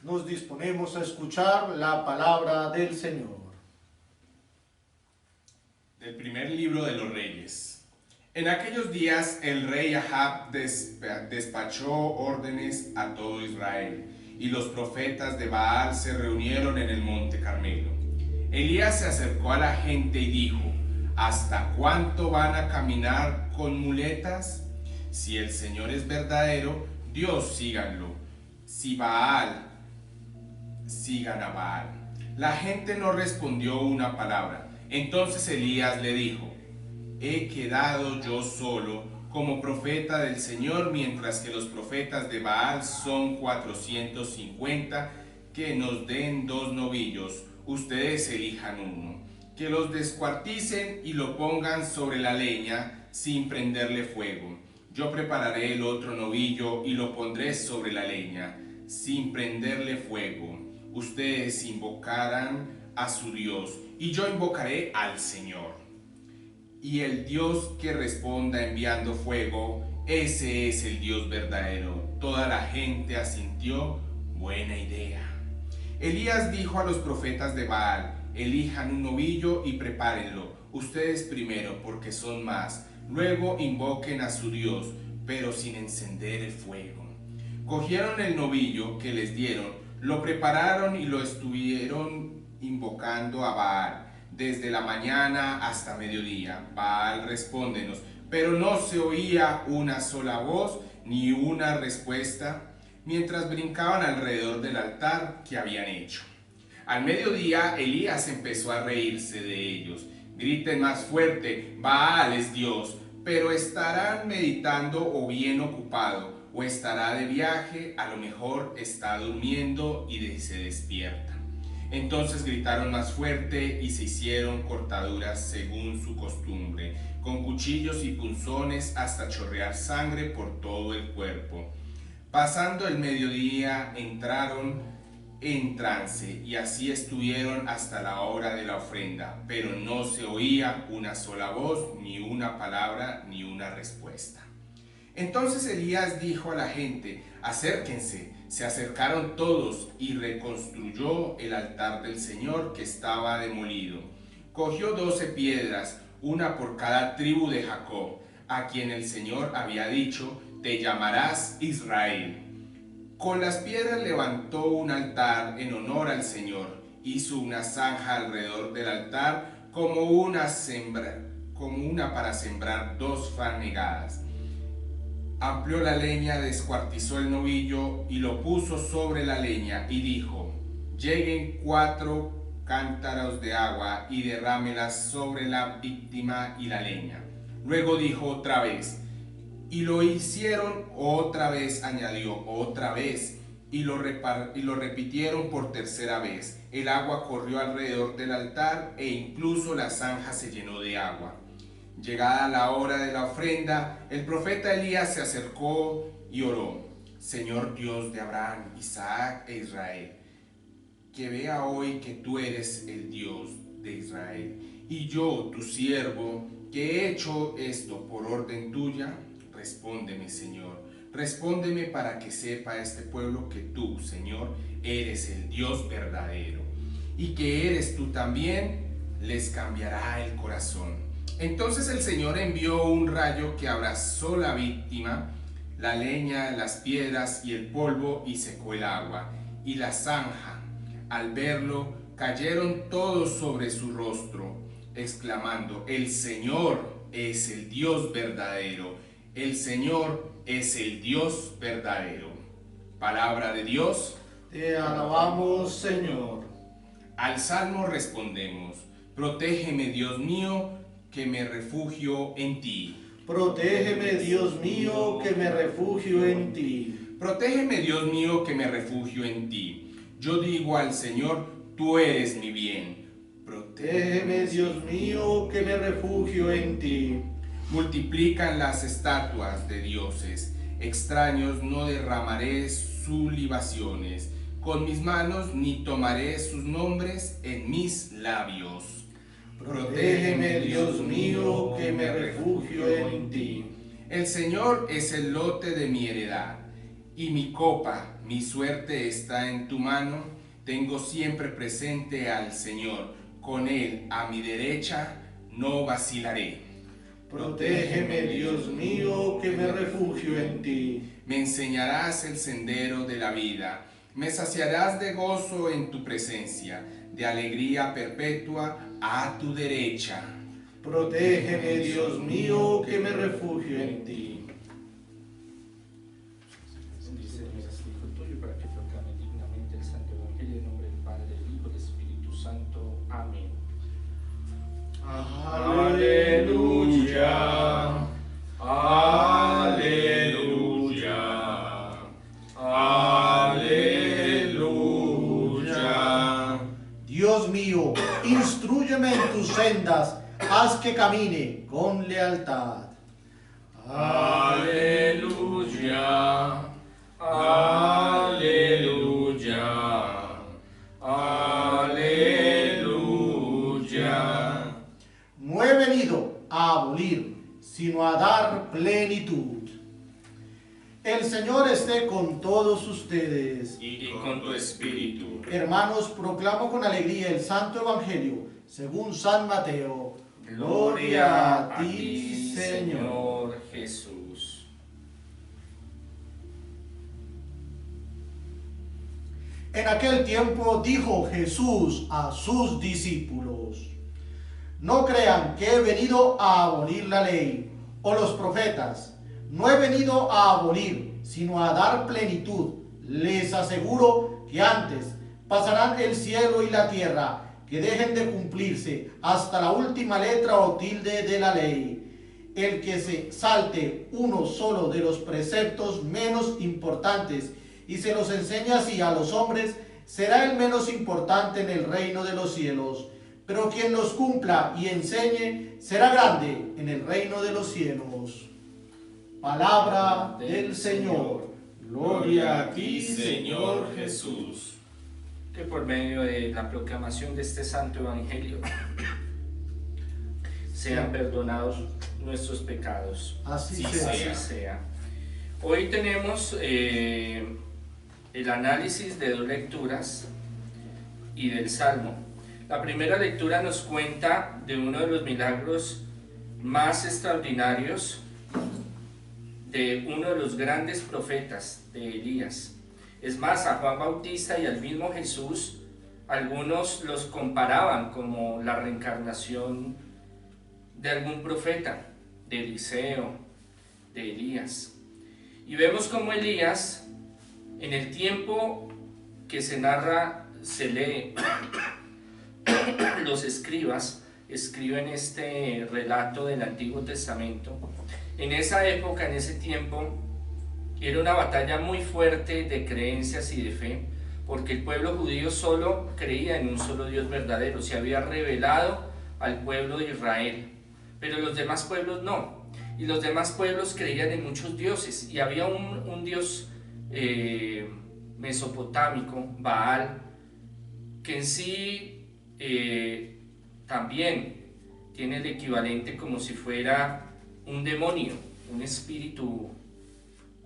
Nos disponemos a escuchar la palabra del Señor. Del primer libro de los Reyes. En aquellos días el rey Ahab despachó órdenes a todo Israel, y los profetas de Baal se reunieron en el monte Carmelo. Elías se acercó a la gente y dijo: ¿hasta cuánto van a caminar con muletas? Si el Señor es verdadero, Dios síganlo. Si Baal, sigan a Baal. La gente no respondió una palabra. Entonces Elías le dijo: he quedado yo solo como profeta del Señor, mientras que los profetas de Baal son 450, que nos den 2 novillos, ustedes elijan uno, que los descuarticen y lo pongan sobre la leña sin prenderle fuego. Yo prepararé el otro novillo y lo pondré sobre la leña sin prenderle fuego. Ustedes invocarán a su Dios y yo invocaré al Señor. Y el Dios que responda enviando fuego, ese es el Dios verdadero. Toda la gente asintió: buena idea. Elías dijo a los profetas de Baal: elijan un novillo y prepárenlo, ustedes primero, porque son más. Luego invoquen a su Dios, pero sin encender el fuego. Cogieron el novillo que les dieron, lo prepararon y lo estuvieron invocando a Baal desde la mañana hasta mediodía. Baal, respóndenos. Pero no se oía una sola voz ni una respuesta mientras brincaban alrededor del altar que habían hecho. Al mediodía Elías empezó a reírse de ellos. Griten más fuerte: Baal es Dios. Pero estarán meditando o bien ocupado, o estará de viaje, a lo mejor está durmiendo y se despierta. Entonces gritaron más fuerte y se hicieron cortaduras según su costumbre, con cuchillos y punzones hasta chorrear sangre por todo el cuerpo. Pasando el mediodía entraron en trance y así estuvieron hasta la hora de la ofrenda, pero no se oía una sola voz, ni una palabra, ni una respuesta. Entonces Elías dijo a la gente: acérquense. Se acercaron todos y reconstruyó el altar del Señor que estaba demolido. Cogió 12 piedras, una por cada tribu de Jacob, a quien el Señor había dicho: te llamarás Israel. Con las piedras levantó un altar en honor al Señor. Hizo una zanja alrededor del altar como una para sembrar 2 fanegadas. Amplió la leña, descuartizó el novillo y lo puso sobre la leña y dijo: lleguen 4 cántaros de agua y derrámelas sobre la víctima y la leña. Luego dijo otra vez, y lo hicieron. Otra vez añadió: otra vez, y lo repitieron por tercera vez. El agua corrió alrededor del altar e incluso la zanja se llenó de agua. Llegada la hora de la ofrenda, el profeta Elías se acercó y oró: Señor Dios de Abraham, Isaac e Israel, que vea hoy que tú eres el Dios de Israel, y yo, tu siervo, que he hecho esto por orden tuya. Respóndeme, Señor, respóndeme para que sepa este pueblo que tú, Señor, eres el Dios verdadero, y que eres tú también, les cambiará el corazón. Entonces el Señor envió un rayo que abrazó la víctima, la leña, las piedras y el polvo, y secó el agua y la zanja. Al verlo, cayeron todos sobre su rostro, exclamando: el Señor es el Dios verdadero, el Señor es el Dios verdadero. Palabra de Dios. Te alabamos, Señor. Al salmo respondemos: protégeme, Dios mío, que me refugio en ti. Protégeme, Dios mío, que me refugio en ti. Protégeme, Dios mío, que me refugio en ti. Yo digo al Señor: tú eres mi bien. Protégeme, Dios mío, que me refugio en ti. Multiplican las estatuas de dioses extraños, no derramaré sus libaciones. Con mis manos ni tomaré sus nombres en mis labios. Protégeme, Dios mío, que me refugio en ti. El Señor es el lote de mi heredad, y mi copa Mi suerte está en tu mano, tengo siempre presente al Señor. Con Él a mi derecha no vacilaré. Protégeme, Dios mío, que me refugio en ti. Me enseñarás el sendero de la vida, me saciarás de gozo en tu presencia, de alegría perpetua a tu derecha. Protégeme, Dios mío, que me refugio en ti. Bendice el Hijo tuyo para que proclame dignamente el Santo Evangelio en nombre del Padre, del Hijo y del Espíritu Santo. Amén. Aleluya. Aleluya. Aleluya. Dios mío, instrúyeme en tus sendas, haz que camine con lealtad. Aleluya. Aleluya. Aleluya. No he venido a abolir, sino a dar plenitud. El Señor esté con todos ustedes. Y con tu espíritu. Hermanos, proclamo con alegría el Santo Evangelio, según San Mateo. Gloria a ti, Señor. Jesús. En aquel tiempo dijo Jesús a sus discípulos: no crean que he venido a abolir la ley o los profetas. No he venido a abolir, sino a dar plenitud. Les aseguro que antes pasarán el cielo y la tierra, que dejen de cumplirse hasta la última letra o tilde de la ley. El que se salte uno solo de los preceptos menos importantes y se los enseña así a los hombres, será el menos importante en el reino de los cielos. Pero quien los cumpla y enseñe será grande en el reino de los cielos. Palabra del Señor. Gloria a ti, Señor Jesús. Que por medio de la proclamación de este Santo Evangelio sean perdonados nuestros pecados. Así Sí, sea. Así sea. Hoy tenemos el análisis de 2 lecturas y del Salmo. La primera lectura nos cuenta de uno de los milagros más extraordinarios de uno de los grandes profetas, de Elías. Es más, a Juan Bautista y al mismo Jesús, algunos los comparaban como la reencarnación de algún profeta, de Eliseo, de Elías. Y vemos como Elías, en el tiempo que se narra, se lee, los escribas escriben este relato del Antiguo Testamento. En esa época, en ese tiempo, era una batalla muy fuerte de creencias y de fe, porque el pueblo judío solo creía en un solo Dios verdadero, se había revelado al pueblo de Israel, pero los demás pueblos no, y los demás pueblos creían en muchos dioses, y había un dios mesopotámico, Baal, que en sí también tiene el equivalente como si fuera un demonio, un espíritu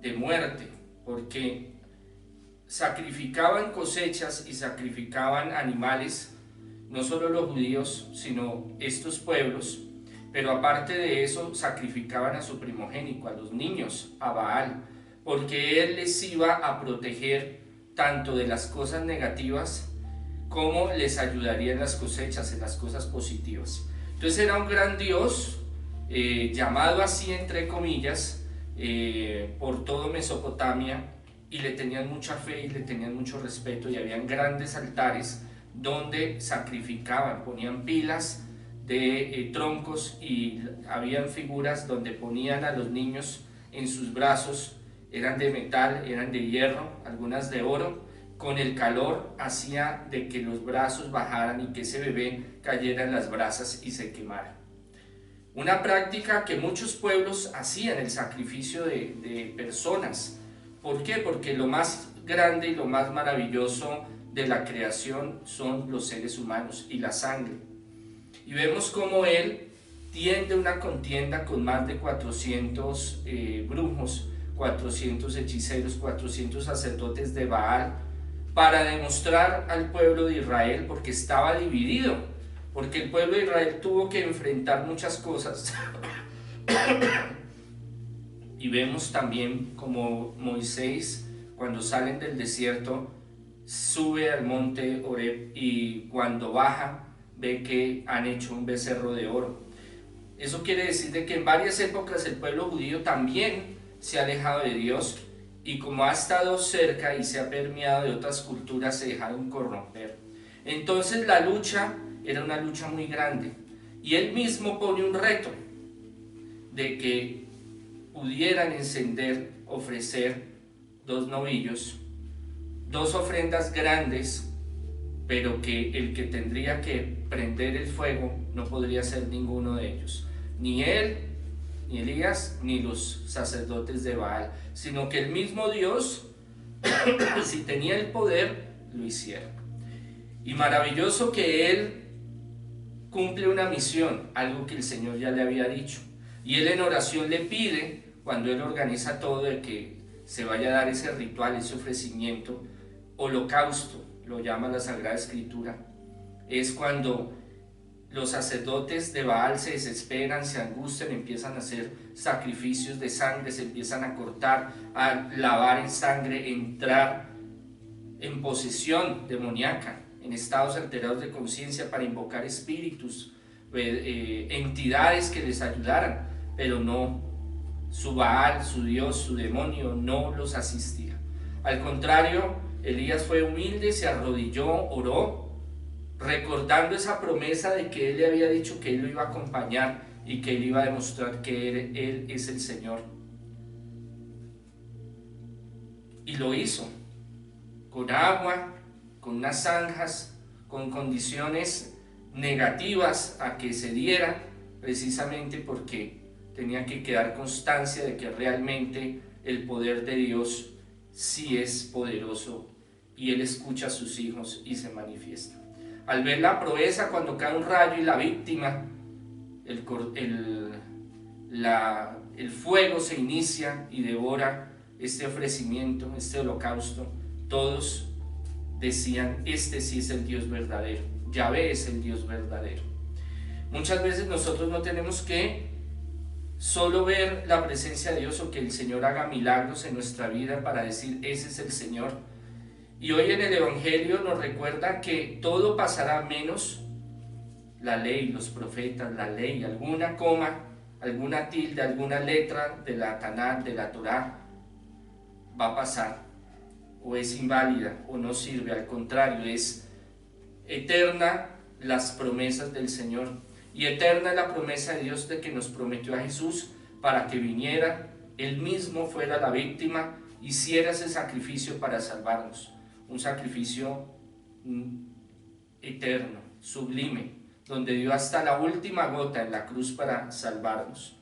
de muerte, porque sacrificaban cosechas y sacrificaban animales, no solo los judíos, sino estos pueblos, pero aparte de eso sacrificaban a su primogénito, a los niños, a Baal, porque él les iba a proteger tanto de las cosas negativas como les ayudaría en las cosechas, en las cosas positivas. Entonces era un gran dios, llamado así entre comillas, por todo Mesopotamia, y le tenían mucha fe y le tenían mucho respeto, y habían grandes altares donde sacrificaban, ponían pilas de troncos y habían figuras donde ponían a los niños en sus brazos, eran de metal, eran de hierro, algunas de oro. Con el calor hacía de que los brazos bajaran y que ese bebé cayera en las brasas y se quemara. Una práctica que muchos pueblos hacían, el sacrificio de personas. ¿Por qué? Porque lo más grande y lo más maravilloso de la creación son los seres humanos y la sangre. Y vemos cómo él tiende una contienda con más de 400 brujos 400 hechiceros, 400 sacerdotes de Baal, para demostrar al pueblo de Israel, porque estaba dividido, porque el pueblo de Israel tuvo que enfrentar muchas cosas. Y vemos también como Moisés, cuando salen del desierto, sube al monte Horeb y cuando baja ve que han hecho un becerro de oro. Eso quiere decir de que en varias épocas el pueblo judío también se ha alejado de Dios, y como ha estado cerca y se ha permeado de otras culturas, se dejaron corromper. Entonces la lucha era una lucha muy grande, y él mismo pone un reto de que pudieran encender, ofrecer 2 novillos, 2 ofrendas grandes, pero que el que tendría que prender el fuego no podría ser ninguno de ellos, ni él, ni Elías, ni los sacerdotes de Baal, sino que el mismo Dios, si tenía el poder, lo hiciera. Y maravilloso que él cumple una misión, algo que el Señor ya le había dicho, y él en oración le pide, cuando él organiza todo, de que se vaya a dar ese ritual, ese ofrecimiento, holocausto, lo llama la Sagrada Escritura. Es cuando los sacerdotes de Baal se desesperan, se angustian, empiezan a hacer sacrificios de sangre, se empiezan a cortar, a lavar en sangre, entrar en posesión demoníaca, en estados alterados de conciencia, para invocar espíritus, entidades que les ayudaran, pero no, su Baal, su Dios, su demonio no los asistía. Al contrario, Elías fue humilde, se arrodilló, oró, recordando esa promesa de que él le había dicho que él lo iba a acompañar y que él iba a demostrar que él es el Señor. Y lo hizo, con agua, con unas zanjas, con condiciones negativas a que se diera, precisamente porque tenía que quedar constancia de que realmente el poder de Dios sí es poderoso, y Él escucha a sus hijos y se manifiesta. Al ver la proeza, cuando cae un rayo y la víctima, el fuego se inicia y devora este ofrecimiento, este holocausto, todos decían: este sí es el Dios verdadero, Yahvé es el Dios verdadero. Muchas veces nosotros no tenemos que solo ver la presencia de Dios o que el Señor haga milagros en nuestra vida para decir: ese es el Señor. Y hoy en el Evangelio nos recuerda que todo pasará menos la ley, los profetas, la ley, alguna coma, alguna tilde, alguna letra de la Tanaj, de la Torá, va a pasar, o es inválida, o no sirve. Al contrario, es eterna las promesas del Señor, y eterna es la promesa de Dios de que nos prometió a Jesús para que viniera, Él mismo fuera la víctima, hiciera ese sacrificio para salvarnos, un sacrificio eterno, sublime, donde dio hasta la última gota en la cruz para salvarnos.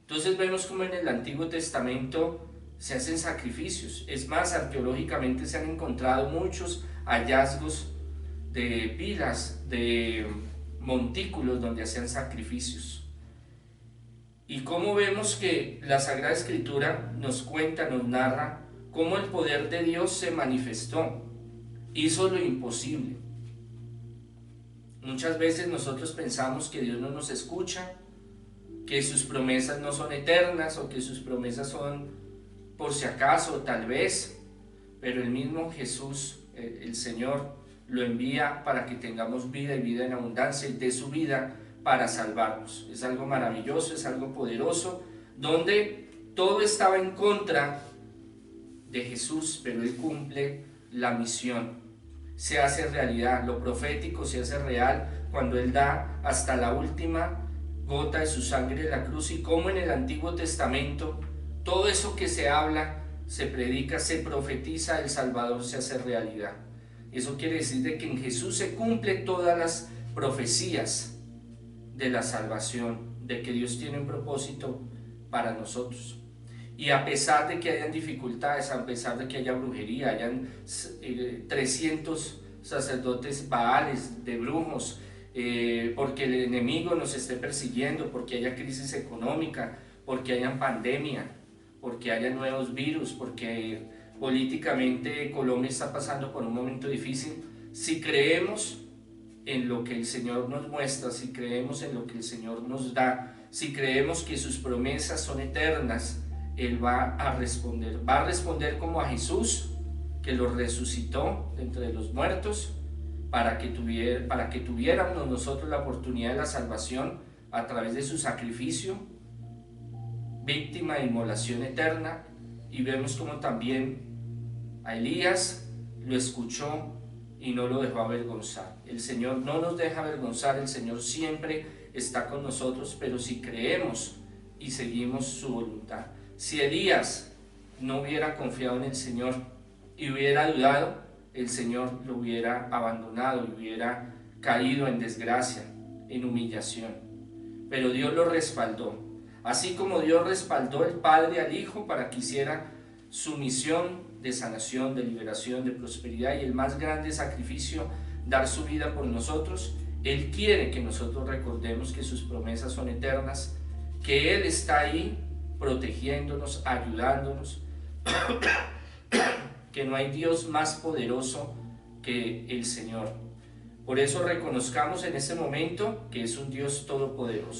Entonces vemos como en el Antiguo Testamento se hacen sacrificios. Es más, arqueológicamente se han encontrado muchos hallazgos de pilas, de montículos donde hacían sacrificios. Y cómo vemos que la Sagrada Escritura nos cuenta, nos narra cómo el poder de Dios se manifestó, hizo lo imposible. Muchas veces nosotros pensamos que Dios no nos escucha, que sus promesas no son eternas, o que sus promesas son por si acaso, tal vez, pero el mismo Jesús, el Señor, lo envía para que tengamos vida y vida en abundancia, y de su vida para salvarnos. Es algo maravilloso, es algo poderoso, donde todo estaba en contra de Jesús, pero Él cumple la misión, se hace realidad, lo profético se hace real cuando Él da hasta la última gota de su sangre en la cruz. Y como en el Antiguo Testamento todo eso que se habla, se predica, se profetiza, el Salvador se hace realidad. Eso quiere decir de que en Jesús se cumplen todas las profecías de la salvación, de que Dios tiene un propósito para nosotros. Y a pesar de que hayan dificultades, a pesar de que haya brujería, hayan 300 sacerdotes baales, de brujos, porque el enemigo nos esté persiguiendo, porque haya crisis económica, porque haya pandemia, porque haya nuevos virus, porque políticamente Colombia está pasando por un momento difícil. Si creemos en lo que el Señor nos muestra, si creemos en lo que el Señor nos da, si creemos que sus promesas son eternas, Él va a responder como a Jesús, que lo resucitó de entre los muertos, para que tuviéramos nosotros la oportunidad de la salvación a través de su sacrificio, víctima de inmolación eterna. Y vemos como también a Elías lo escuchó y no lo dejó avergonzar. El Señor no nos deja avergonzar, el Señor siempre está con nosotros, pero si creemos y seguimos su voluntad. Si Elías no hubiera confiado en el Señor y hubiera dudado, el Señor lo hubiera abandonado y hubiera caído en desgracia, en humillación. Pero Dios lo respaldó, así como Dios respaldó el Padre al Hijo para que hiciera su misión de sanación, de liberación, de prosperidad y el más grande sacrificio, dar su vida por nosotros. Él quiere que nosotros recordemos que sus promesas son eternas, que Él está ahí protegiéndonos, ayudándonos, que no hay Dios más poderoso que el Señor. Por eso reconozcamos en este momento que es un Dios todopoderoso.